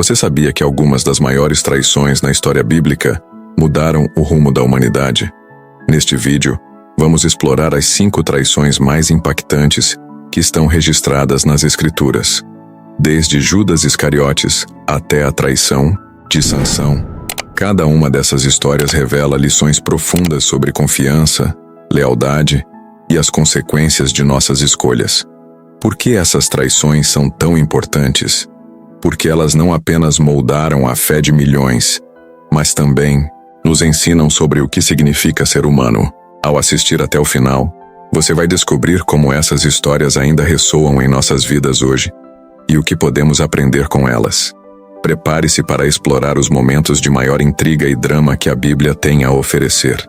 Você sabia que algumas das maiores traições na história bíblica mudaram o rumo da humanidade? Neste vídeo, vamos explorar as 5 traições mais impactantes que estão registradas nas Escrituras. Desde Judas Iscariotes até a traição de Sansão. Cada uma dessas histórias revela lições profundas sobre confiança, lealdade e as consequências de nossas escolhas. Por que essas traições são tão importantes? Porque elas não apenas moldaram a fé de milhões, mas também nos ensinam sobre o que significa ser humano. Ao assistir até o final, você vai descobrir como essas histórias ainda ressoam em nossas vidas hoje e o que podemos aprender com elas. Prepare-se para explorar os momentos de maior intriga e drama que a Bíblia tem a oferecer.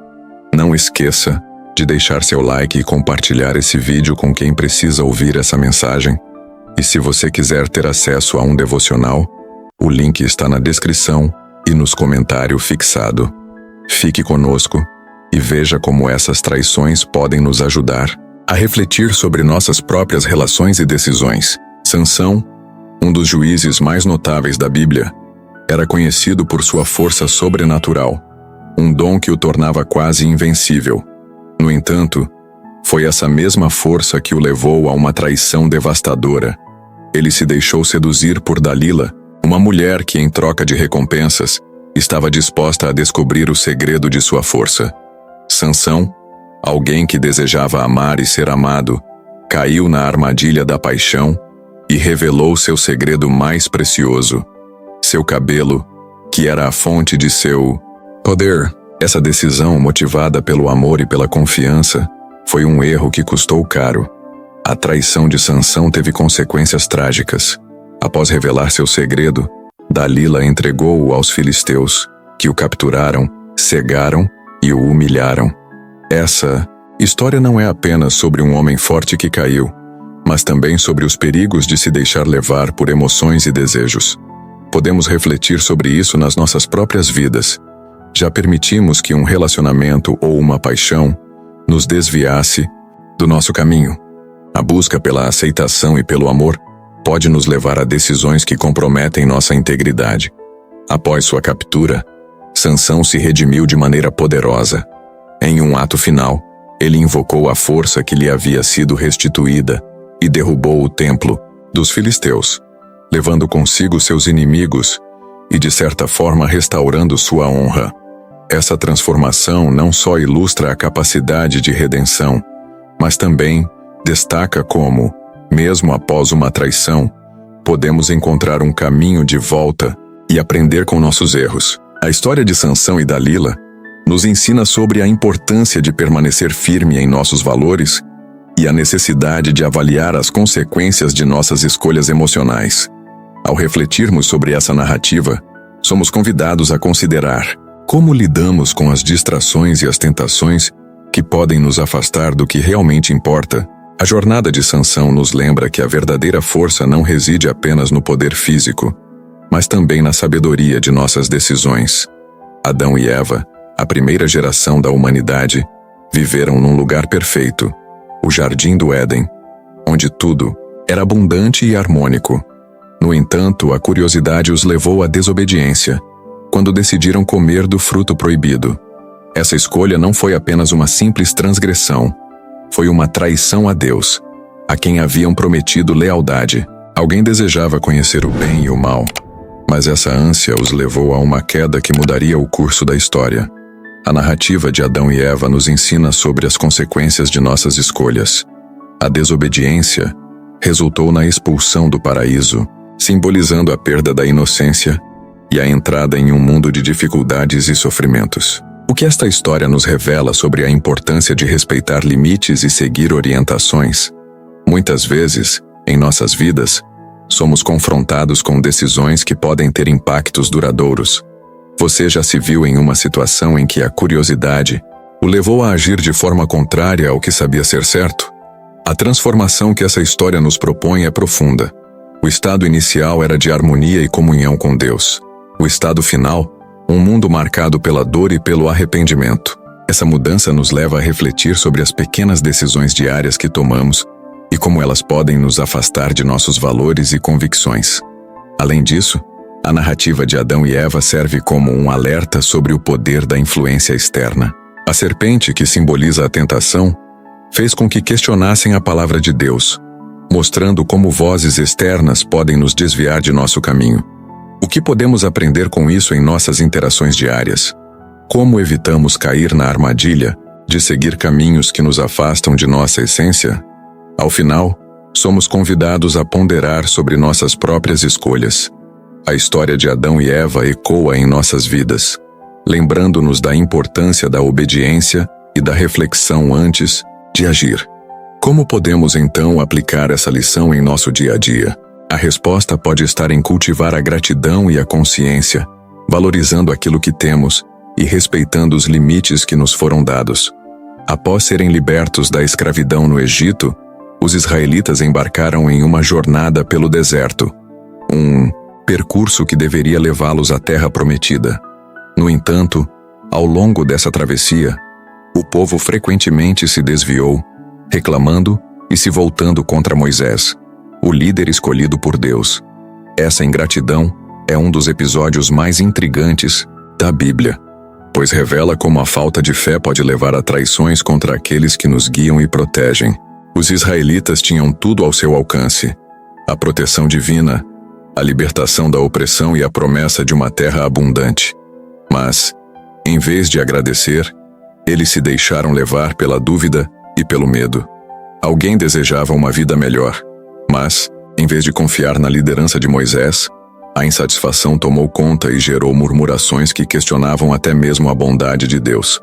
Não esqueça de deixar seu like e compartilhar esse vídeo com quem precisa ouvir essa mensagem. E se você quiser ter acesso a um devocional, o link está na descrição e nos comentários fixado. Fique conosco e veja como essas traições podem nos ajudar a refletir sobre nossas próprias relações e decisões. Sansão, um dos juízes mais notáveis da Bíblia, era conhecido por sua força sobrenatural, um dom que o tornava quase invencível. No entanto, foi essa mesma força que o levou a uma traição devastadora. Ele se deixou seduzir por Dalila, uma mulher que, em troca de recompensas, estava disposta a descobrir o segredo de sua força. Sansão, alguém que desejava amar e ser amado, caiu na armadilha da paixão e revelou seu segredo mais precioso, seu cabelo, que era a fonte de seu poder. Essa decisão, motivada pelo amor e pela confiança, foi um erro que custou caro. A traição de Sansão teve consequências trágicas. Após revelar seu segredo, Dalila entregou-o aos filisteus, que o capturaram, cegaram e o humilharam. Essa história não é apenas sobre um homem forte que caiu, mas também sobre os perigos de se deixar levar por emoções e desejos. Podemos refletir sobre isso nas nossas próprias vidas. Já permitimos que um relacionamento ou uma paixão nos desviasse do nosso caminho. A busca pela aceitação e pelo amor pode nos levar a decisões que comprometem nossa integridade. Após sua captura, Sansão se redimiu de maneira poderosa. Em um ato final, ele invocou a força que lhe havia sido restituída e derrubou o templo dos filisteus, levando consigo seus inimigos e, de certa forma, restaurando sua honra. Essa transformação não só ilustra a capacidade de redenção, mas também destaca como, mesmo após uma traição, podemos encontrar um caminho de volta e aprender com nossos erros. A história de Sansão e Dalila nos ensina sobre a importância de permanecer firme em nossos valores e a necessidade de avaliar as consequências de nossas escolhas emocionais. Ao refletirmos sobre essa narrativa, somos convidados a considerar como lidamos com as distrações e as tentações que podem nos afastar do que realmente importa. A jornada de Sansão nos lembra que a verdadeira força não reside apenas no poder físico, mas também na sabedoria de nossas decisões. Adão e Eva, a primeira geração da humanidade, viveram num lugar perfeito, o Jardim do Éden, onde tudo era abundante e harmônico. No entanto, a curiosidade os levou à desobediência, quando decidiram comer do fruto proibido. Essa escolha não foi apenas uma simples transgressão, foi uma traição a Deus, a quem haviam prometido lealdade. Alguém desejava conhecer o bem e o mal, mas essa ânsia os levou a uma queda que mudaria o curso da história. A narrativa de Adão e Eva nos ensina sobre as consequências de nossas escolhas. A desobediência resultou na expulsão do paraíso, simbolizando a perda da inocência e a entrada em um mundo de dificuldades e sofrimentos. O que esta história nos revela sobre a importância de respeitar limites e seguir orientações? Muitas vezes, em nossas vidas, somos confrontados com decisões que podem ter impactos duradouros. Você já se viu em uma situação em que a curiosidade o levou a agir de forma contrária ao que sabia ser certo? A transformação que essa história nos propõe é profunda. O estado inicial era de harmonia e comunhão com Deus. O estado final, um mundo marcado pela dor e pelo arrependimento. Essa mudança nos leva a refletir sobre as pequenas decisões diárias que tomamos e como elas podem nos afastar de nossos valores e convicções. Além disso, a A narrativa de Adão e Eva serve como um alerta sobre o poder da influência externa. A serpente, que simboliza a tentação, fez com que questionassem a palavra de Deus, mostrando como vozes externas podem nos desviar de nosso caminho. O que podemos aprender com isso em nossas interações diárias? Como evitamos cair na armadilha de seguir caminhos que nos afastam de nossa essência? Ao final, somos convidados a ponderar sobre nossas próprias escolhas. A história de Adão e Eva ecoa em nossas vidas, lembrando-nos da importância da obediência e da reflexão antes de agir. Como podemos então aplicar essa lição em nosso dia a dia? A resposta pode estar em cultivar a gratidão e a consciência, valorizando aquilo que temos e respeitando os limites que nos foram dados. Após serem libertos da escravidão no Egito, os israelitas embarcaram em uma jornada pelo deserto, um percurso que deveria levá-los à terra prometida. No entanto, ao longo dessa travessia, o povo frequentemente se desviou, reclamando e se voltando contra Moisés, o líder escolhido por Deus. Essa ingratidão é um dos episódios mais intrigantes da Bíblia, pois revela como a falta de fé pode levar a traições contra aqueles que nos guiam e protegem. Os israelitas tinham tudo ao seu alcance: a proteção divina, a libertação da opressão e a promessa de uma terra abundante. Mas, em vez de agradecer, eles se deixaram levar pela dúvida e pelo medo. Alguém desejava uma vida melhor, mas, em vez de confiar na liderança de Moisés, a insatisfação tomou conta e gerou murmurações que questionavam até mesmo a bondade de Deus.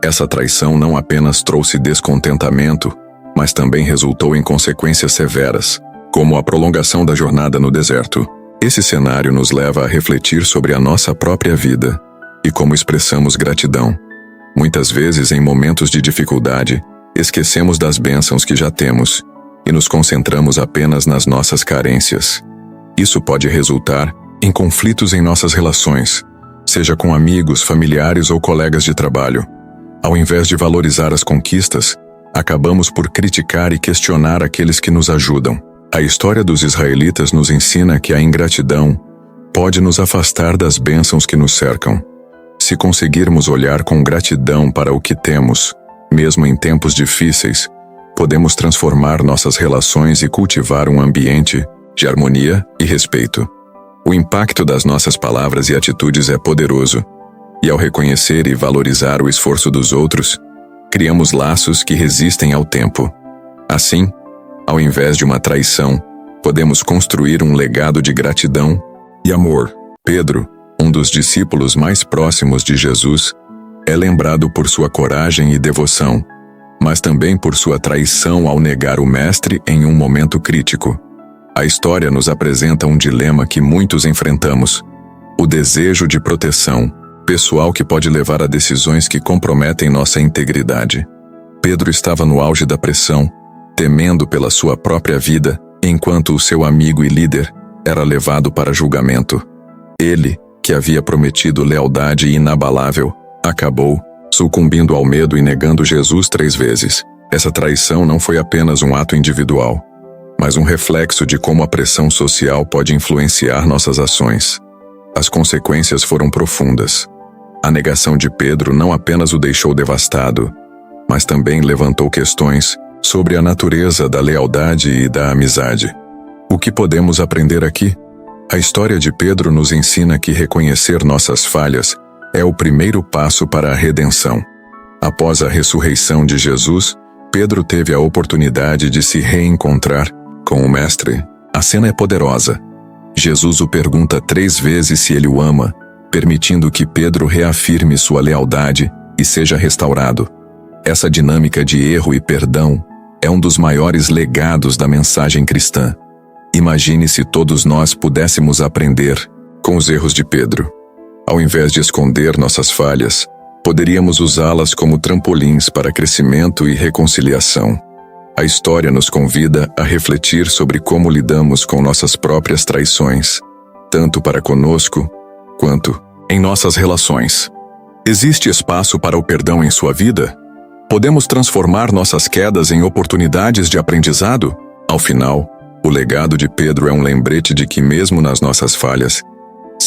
Essa traição não apenas trouxe descontentamento, mas também resultou em consequências severas, como a prolongação da jornada no deserto. Esse cenário nos leva a refletir sobre a nossa própria vida e como expressamos gratidão. Muitas vezes, em momentos de dificuldade, esquecemos das bênçãos que já temos e nos concentramos apenas nas nossas carências. Isso pode resultar em conflitos em nossas relações, seja com amigos, familiares ou colegas de trabalho. Ao invés de valorizar as conquistas, acabamos por criticar e questionar aqueles que nos ajudam. A história dos israelitas nos ensina que a ingratidão pode nos afastar das bênçãos que nos cercam. Se conseguirmos olhar com gratidão para o que temos, mesmo em tempos difíceis, podemos transformar nossas relações e cultivar um ambiente de harmonia e respeito. O impacto das nossas palavras e atitudes é poderoso, e ao reconhecer e valorizar o esforço dos outros, criamos laços que resistem ao tempo. Assim, ao invés de uma traição, podemos construir um legado de gratidão e amor. Pedro, um dos discípulos mais próximos de Jesus, é lembrado por sua coragem e devoção, mas também por sua traição ao negar o Mestre em um momento crítico. A história nos apresenta um dilema que muitos enfrentamos: o desejo de proteção pessoal que pode levar a decisões que comprometem nossa integridade. Pedro estava no auge da pressão, temendo pela sua própria vida, enquanto o seu amigo e líder era levado para julgamento. Ele, que havia prometido lealdade inabalável, acabou sucumbindo ao medo e negando Jesus 3 vezes. Essa traição não foi apenas um ato individual, mas um reflexo de como a pressão social pode influenciar nossas ações. As consequências foram profundas. A negação de Pedro não apenas o deixou devastado, mas também levantou questões sobre a natureza da lealdade e da amizade. O que podemos aprender aqui? A história de Pedro nos ensina que reconhecer nossas falhas é o primeiro passo para a redenção. Após a ressurreição de Jesus, Pedro teve a oportunidade de se reencontrar com o Mestre. A cena é poderosa. Jesus o pergunta 3 vezes se ele o ama, permitindo que Pedro reafirme sua lealdade e seja restaurado. Essa dinâmica de erro e perdão é um dos maiores legados da mensagem cristã. Imagine se todos nós pudéssemos aprender com os erros de Pedro. Ao invés de esconder nossas falhas, poderíamos usá-las como trampolins para crescimento e reconciliação. A história nos convida a refletir sobre como lidamos com nossas próprias traições, tanto para conosco quanto em nossas relações. Existe espaço para o perdão em sua vida? Podemos transformar nossas quedas em oportunidades de aprendizado? Ao final, o legado de Pedro é um lembrete de que mesmo nas nossas falhas,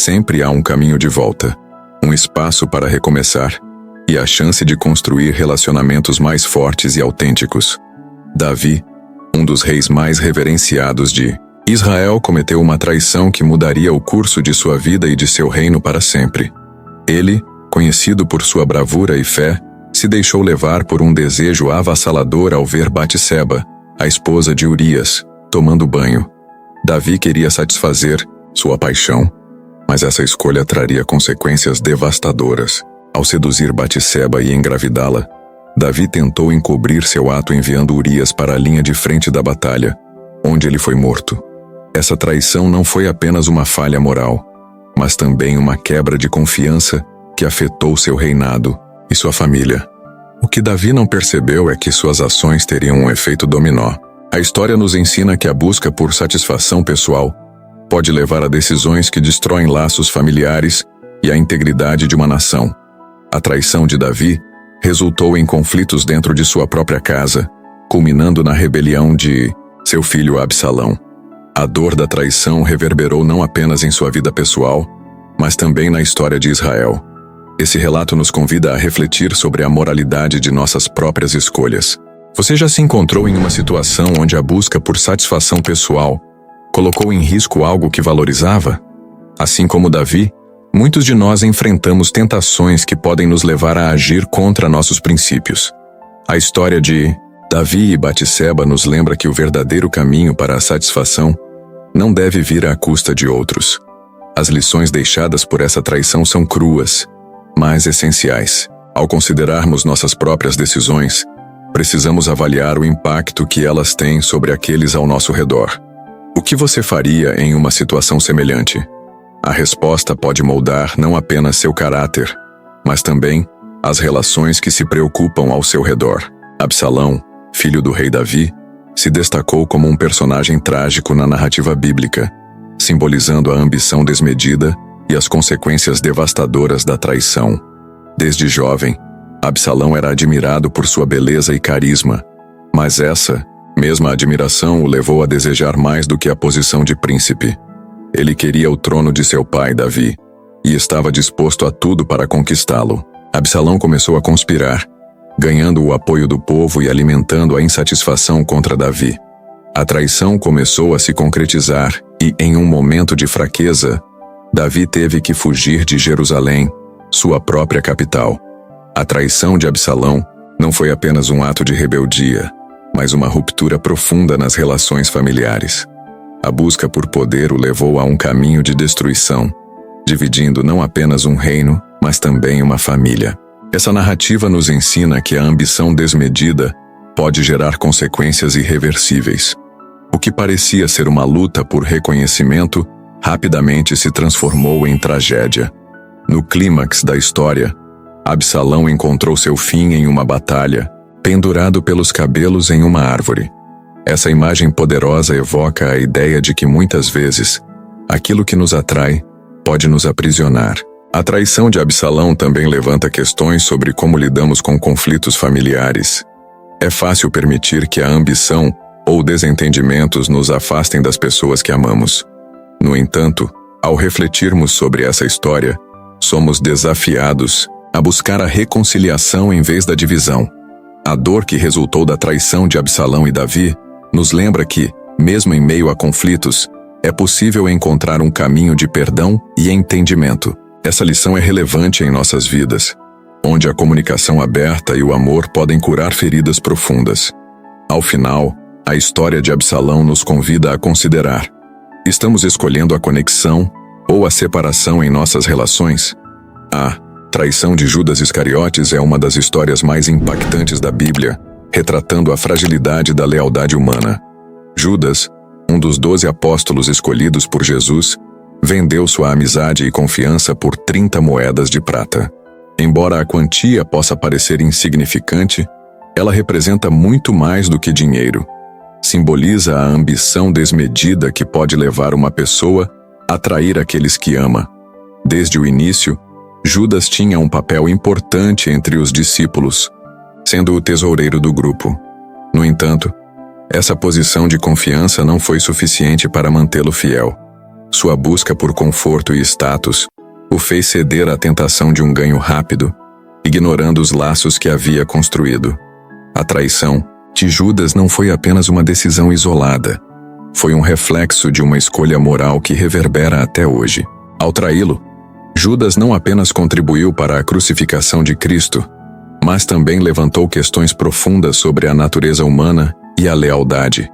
sempre há um caminho de volta, um espaço para recomeçar e a chance de construir relacionamentos mais fortes e autênticos. Davi, um dos reis mais reverenciados de Israel, cometeu uma traição que mudaria o curso de sua vida e de seu reino para sempre. Ele, conhecido por sua bravura e fé, se deixou levar por um desejo avassalador ao ver Batseba, a esposa de Urias, tomando banho. Davi queria satisfazer sua paixão, mas essa escolha traria consequências devastadoras. Ao seduzir Batseba e engravidá-la, Davi tentou encobrir seu ato enviando Urias para a linha de frente da batalha, onde ele foi morto. Essa traição não foi apenas uma falha moral, mas também uma quebra de confiança que afetou seu reinado e sua família. O que Davi não percebeu é que suas ações teriam um efeito dominó. A história nos ensina que a busca por satisfação pessoal pode levar a decisões que destroem laços familiares e a integridade de uma nação. A traição de Davi resultou em conflitos dentro de sua própria casa, culminando na rebelião de seu filho Absalão. A dor da traição reverberou não apenas em sua vida pessoal, mas também na história de Israel. Esse relato nos convida a refletir sobre a moralidade de nossas próprias escolhas. Você já se encontrou em uma situação onde a busca por satisfação pessoal colocou em risco algo que valorizava? Assim como Davi, muitos de nós enfrentamos tentações que podem nos levar a agir contra nossos princípios. A história de Davi e Batseba nos lembra que o verdadeiro caminho para a satisfação não deve vir à custa de outros. As lições deixadas por essa traição são cruas, mas essenciais. Ao considerarmos nossas próprias decisões, precisamos avaliar o impacto que elas têm sobre aqueles ao nosso redor. O que você faria em uma situação semelhante? A resposta pode moldar não apenas seu caráter, mas também as relações que se preocupam ao seu redor. Absalão, filho do rei Davi, se destacou como um personagem trágico na narrativa bíblica, simbolizando a ambição desmedida e as consequências devastadoras da traição. Desde jovem, Absalão era admirado por sua beleza e carisma, mas essa mesma admiração o levou a desejar mais do que a posição de príncipe. Ele queria o trono de seu pai, Davi, e estava disposto a tudo para conquistá-lo. Absalão começou a conspirar, ganhando o apoio do povo e alimentando a insatisfação contra Davi. A traição começou a se concretizar e, em um momento de fraqueza, Davi teve que fugir de Jerusalém, sua própria capital. A traição de Absalão não foi apenas um ato de rebeldia, mas uma ruptura profunda nas relações familiares. A busca por poder o levou a um caminho de destruição, dividindo não apenas um reino, mas também uma família. Essa narrativa nos ensina que a ambição desmedida pode gerar consequências irreversíveis. O que parecia ser uma luta por reconhecimento rapidamente se transformou em tragédia. No clímax da história, Absalão encontrou seu fim em uma batalha, pendurado pelos cabelos em uma árvore. Essa imagem poderosa evoca a ideia de que muitas vezes, aquilo que nos atrai pode nos aprisionar. A traição de Absalão também levanta questões sobre como lidamos com conflitos familiares. É fácil permitir que a ambição ou desentendimentos nos afastem das pessoas que amamos. No entanto, ao refletirmos sobre essa história, somos desafiados a buscar a reconciliação em vez da divisão. A dor que resultou da traição de Absalão e Davi nos lembra que, mesmo em meio a conflitos, é possível encontrar um caminho de perdão e entendimento. Essa lição é relevante em nossas vidas, onde a comunicação aberta e o amor podem curar feridas profundas. Ao final, a história de Absalão nos convida a considerar: estamos escolhendo a conexão ou a separação em nossas relações? A traição de Judas Iscariotes é uma das histórias mais impactantes da Bíblia, retratando a fragilidade da lealdade humana. Judas, um dos 12 apóstolos escolhidos por Jesus, vendeu sua amizade e confiança por 30 moedas de prata. Embora a quantia possa parecer insignificante, ela representa muito mais do que dinheiro. Simboliza a ambição desmedida que pode levar uma pessoa a trair aqueles que ama. Desde o início, Judas tinha um papel importante entre os discípulos, sendo o tesoureiro do grupo. No entanto, essa posição de confiança não foi suficiente para mantê-lo fiel. Sua busca por conforto e status o fez ceder à tentação de um ganho rápido, ignorando os laços que havia construído. A traição de Judas não foi apenas uma decisão isolada. Foi um reflexo de uma escolha moral que reverbera até hoje. Ao traí-lo, Judas não apenas contribuiu para a crucificação de Cristo, mas também levantou questões profundas sobre a natureza humana e a lealdade.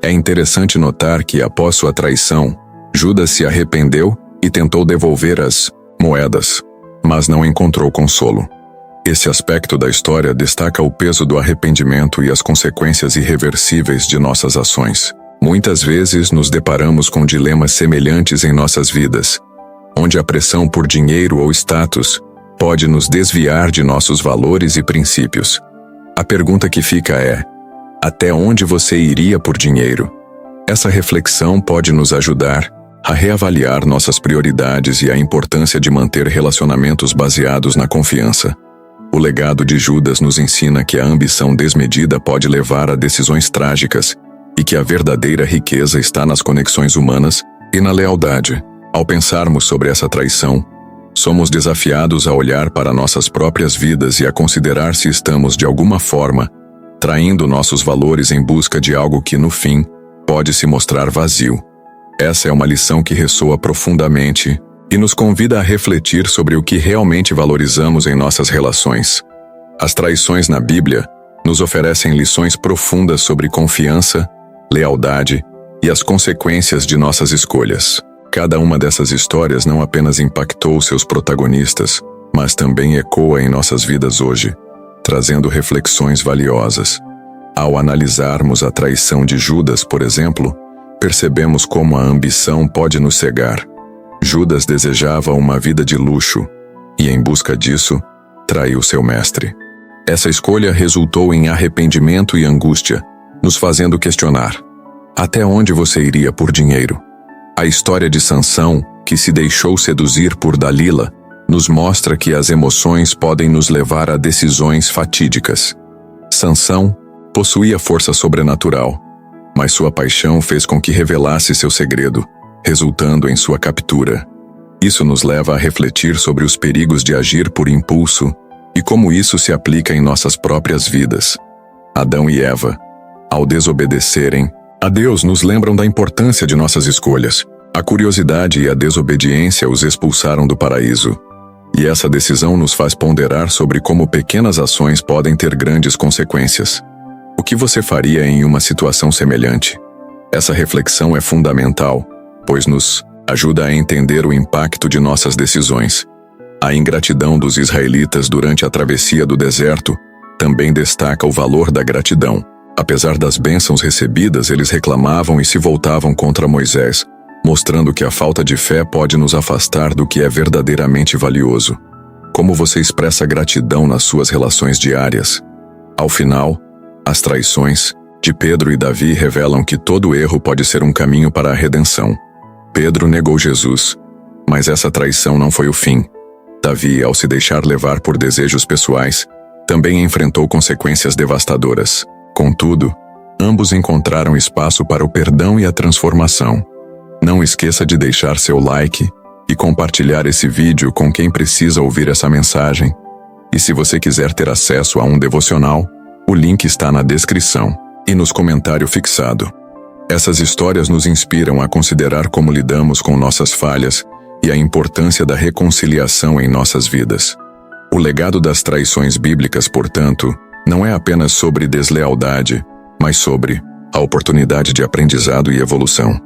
É interessante notar que, após sua traição, Judas se arrependeu e tentou devolver as moedas, mas não encontrou consolo. Esse aspecto da história destaca o peso do arrependimento e as consequências irreversíveis de nossas ações. Muitas vezes nos deparamos com dilemas semelhantes em nossas vidas, onde a pressão por dinheiro ou status pode nos desviar de nossos valores e princípios. A pergunta que fica é: até onde você iria por dinheiro? Essa reflexão pode nos ajudar a reavaliar nossas prioridades e a importância de manter relacionamentos baseados na confiança. O legado de Judas nos ensina que a ambição desmedida pode levar a decisões trágicas e que a verdadeira riqueza está nas conexões humanas e na lealdade. Ao pensarmos sobre essa traição, somos desafiados a olhar para nossas próprias vidas e a considerar se estamos, de alguma forma, traindo nossos valores em busca de algo que, no fim, pode se mostrar vazio. Essa é uma lição que ressoa profundamente e nos convida a refletir sobre o que realmente valorizamos em nossas relações. As traições na Bíblia nos oferecem lições profundas sobre confiança, lealdade e as consequências de nossas escolhas. Cada uma dessas histórias não apenas impactou seus protagonistas, mas também ecoa em nossas vidas hoje, trazendo reflexões valiosas. Ao analisarmos a traição de Judas, por exemplo, percebemos como a ambição pode nos cegar. Judas desejava uma vida de luxo e, em busca disso, traiu seu mestre. Essa escolha resultou em arrependimento e angústia, nos fazendo questionar: até onde você iria por dinheiro? A história de Sansão, que se deixou seduzir por Dalila, nos mostra que as emoções podem nos levar a decisões fatídicas. Sansão possuía força sobrenatural, mas sua paixão fez com que revelasse seu segredo, resultando em sua captura. Isso nos leva a refletir sobre os perigos de agir por impulso e como isso se aplica em nossas próprias vidas. Adão e Eva, ao desobedecerem a Deus, nos lembram da importância de nossas escolhas. A curiosidade e a desobediência os expulsaram do paraíso. E essa decisão nos faz ponderar sobre como pequenas ações podem ter grandes consequências. O que você faria em uma situação semelhante? Essa reflexão é fundamental, pois nos ajuda a entender o impacto de nossas decisões. A ingratidão dos israelitas durante a travessia do deserto também destaca o valor da gratidão. Apesar das bênçãos recebidas, eles reclamavam e se voltavam contra Moisés, mostrando que a falta de fé pode nos afastar do que é verdadeiramente valioso. Como você expressa gratidão nas suas relações diárias? Ao final, as traições de Pedro e Davi revelam que todo erro pode ser um caminho para a redenção. Pedro negou Jesus, mas essa traição não foi o fim. Davi, ao se deixar levar por desejos pessoais, também enfrentou consequências devastadoras. Contudo, ambos encontraram espaço para o perdão e a transformação. Não esqueça de deixar seu like e compartilhar esse vídeo com quem precisa ouvir essa mensagem. E se você quiser ter acesso a um devocional, o link está na descrição e nos comentários fixado. Essas histórias nos inspiram a considerar como lidamos com nossas falhas e a importância da reconciliação em nossas vidas. O legado das traições bíblicas, portanto, não é apenas sobre deslealdade, mas sobre a oportunidade de aprendizado e evolução.